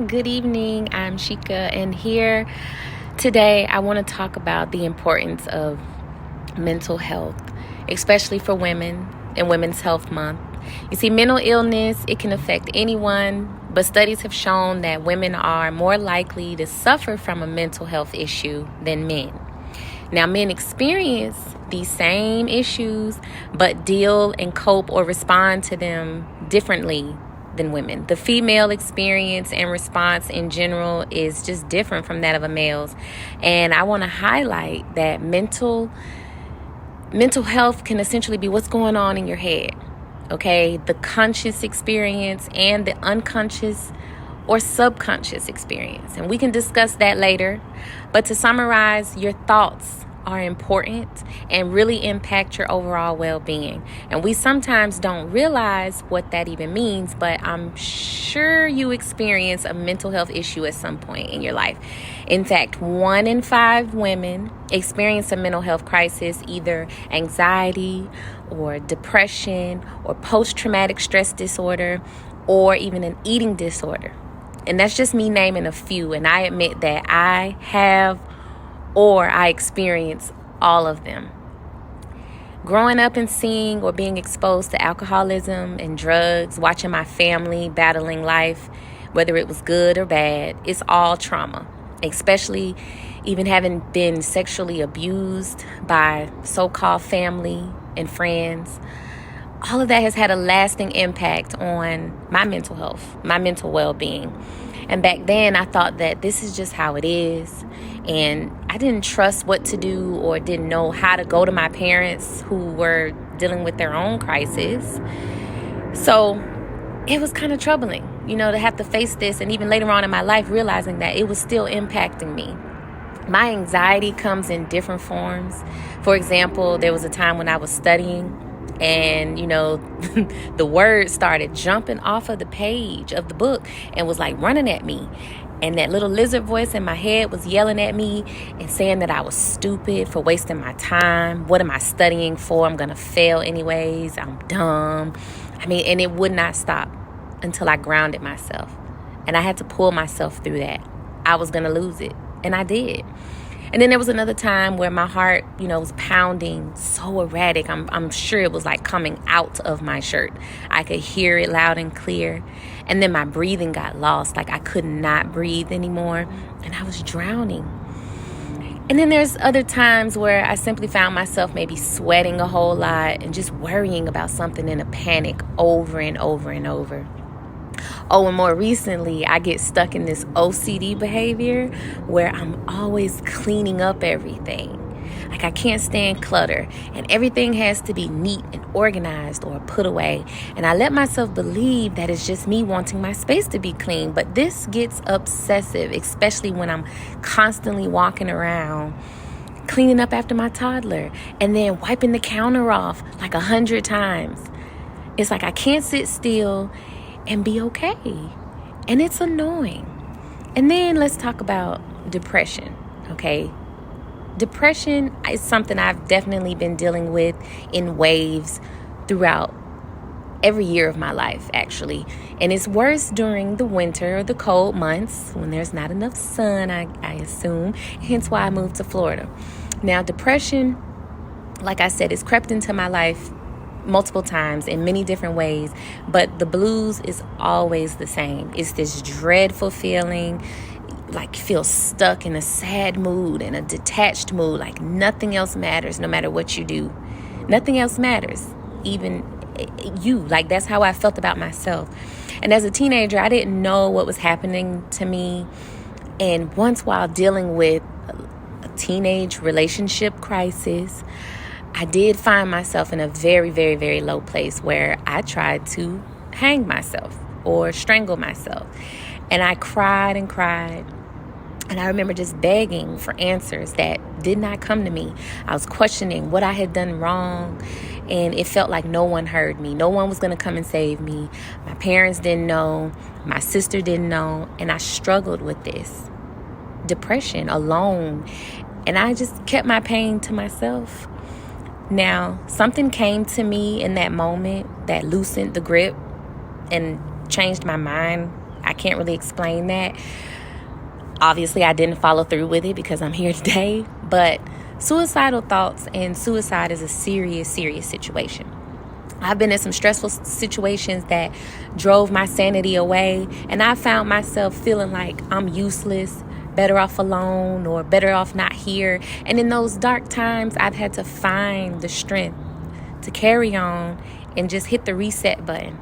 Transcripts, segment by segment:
Good evening. I'm Shika, and here today I want to talk about the importance of mental health, especially for women in Women's Health Month. You see, mental illness, it can affect anyone, but studies have shown that women are more likely to suffer from a mental health issue than men. Now, men experience these same issues, but deal and cope or respond to them differently than women. The female experience and response in general is just different from that of a male's. And I want to highlight that mental health can essentially be what's going on in your head. Okay, the conscious experience and the unconscious or subconscious experience. And we can discuss that later. But to summarize, your thoughts are important and really impact your overall well-being. And we sometimes don't realize what that even means, but I'm sure you experience a mental health issue at some point in your life. In fact, 1 in 5 women experience a mental health crisis, either anxiety or depression or post-traumatic stress disorder or even an eating disorder. And that's just me naming a few. And I admit that I have or I experience all of them. Growing up and seeing or being exposed to alcoholism and drugs, watching my family battling life, whether it was good or bad, it's all trauma. Especially even having been sexually abused by so-called family and friends. All of that has had a lasting impact on my mental health, my mental well-being. And back then, I thought that this is just how it is. And I didn't trust what to do or didn't know how to go to my parents who were dealing with their own crisis. So it was kind of troubling, to have to face this. And even later on in my life, realizing that it was still impacting me. My anxiety comes in different forms. For example, there was a time when I was studying and, the words started jumping off of the page of the book and was like running at me. And that little lizard voice in my head was yelling at me and saying that I was stupid for wasting my time. What am I studying for? I'm going to fail anyways. I'm dumb. And it would not stop until I grounded myself. And I had to pull myself through that. I was going to lose it. And I did. And then there was another time where my heart, was pounding so erratic. I'm sure it was like coming out of my shirt. I could hear it loud and clear. And then my breathing got lost. Like I could not breathe anymore. And I was drowning. And then there's other times where I simply found myself maybe sweating a whole lot and just worrying about something in a panic over and over and over. Oh, and more recently, I get stuck in this OCD behavior where I'm always cleaning up everything. Like I can't stand clutter and everything has to be neat and organized or put away. And I let myself believe that it's just me wanting my space to be clean. But this gets obsessive, especially when I'm constantly walking around cleaning up after my toddler and then wiping the counter off like 100 times. It's like I can't sit still and be okay. And it's annoying. And then let's talk about depression, okay? Depression is something I've definitely been dealing with in waves throughout every year of my life, actually. And it's worse during the winter or the cold months when there's not enough sun, I assume. Hence why I moved to Florida. Now, depression, like I said, has crept into my life multiple times in many different ways, but the blues is always the same. It's this dreadful feeling, like you feel stuck in a sad mood and a detached mood, like nothing else matters no matter what you do. Nothing else matters, even you. Like that's how I felt about myself. And as a teenager, I didn't know what was happening to me. And once while dealing with a teenage relationship crisis, I did find myself in a very, very, very low place where I tried to hang myself or strangle myself. And I cried and cried. And I remember just begging for answers that did not come to me. I was questioning what I had done wrong. And it felt like no one heard me. No one was going to come and save me. My parents didn't know. My sister didn't know. And I struggled with this depression alone. And I just kept my pain to myself. Now, something came to me in that moment that loosened the grip and changed my mind. I can't really explain that. Obviously, I didn't follow through with it because I'm here today. But suicidal thoughts and suicide is a serious, serious situation. I've been in some stressful situations that drove my sanity away, and I found myself feeling like I'm useless, better off alone, or better off not here. And in those dark times, I've had to find the strength to carry on and just hit the reset button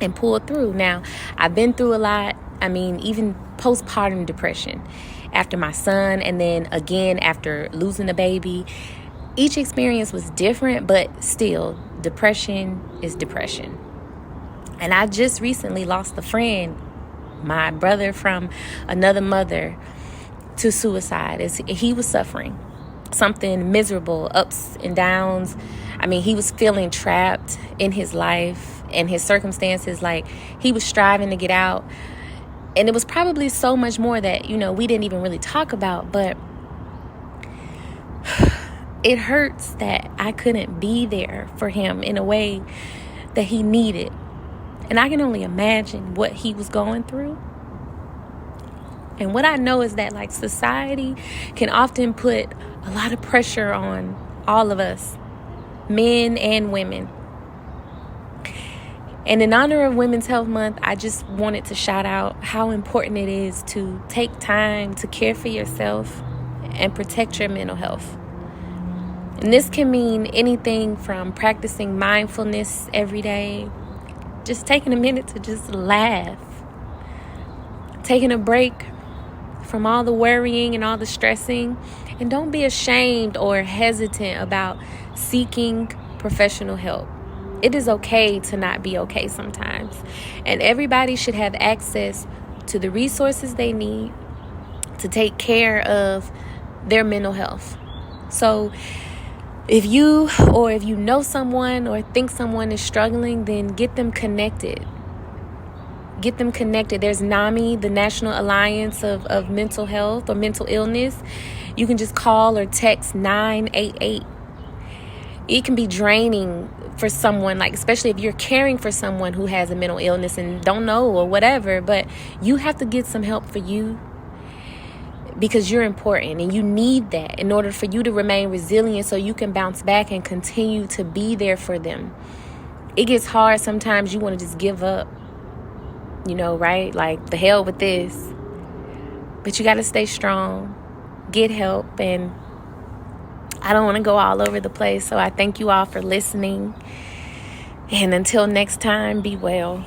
and pull through. Now, I've been through a lot. I mean, even postpartum depression after my son, and then again after losing a baby. Each experience was different, but still, depression is depression. And I just recently lost a friend, my brother from another mother, to suicide. He was suffering something miserable, ups and downs. I mean, he was feeling trapped in his life and his circumstances. Like, he was striving to get out. And it was probably so much more that, we didn't even really talk about. But it hurts that I couldn't be there for him in a way that he needed. And I can only imagine what he was going through. And what I know is that, like, society can often put a lot of pressure on all of us, men and women. And in honor of Women's Health Month, I just wanted to shout out how important it is to take time to care for yourself and protect your mental health. And this can mean anything from practicing mindfulness every day, just taking a minute to just laugh, taking a break from all the worrying and all the stressing. And don't be ashamed or hesitant about seeking professional help. It is okay to not be okay sometimes. And everybody should have access to the resources they need to take care of their mental health. So if you know someone or think someone is struggling, then get them connected. Get them connected. There's NAMI, the National Alliance of Mental Health or Mental Illness. You can just call or text 988. It can be draining for someone, like, especially if you're caring for someone who has a mental illness and don't know or whatever, but you have to get some help for you because you're important and you need that in order for you to remain resilient so you can bounce back and continue to be there for them. It gets hard sometimes. You want to just give up, right? Like, the hell with this. But you got to stay strong, get help, and I don't want to go all over the place. So I thank you all for listening. And until next time, be well.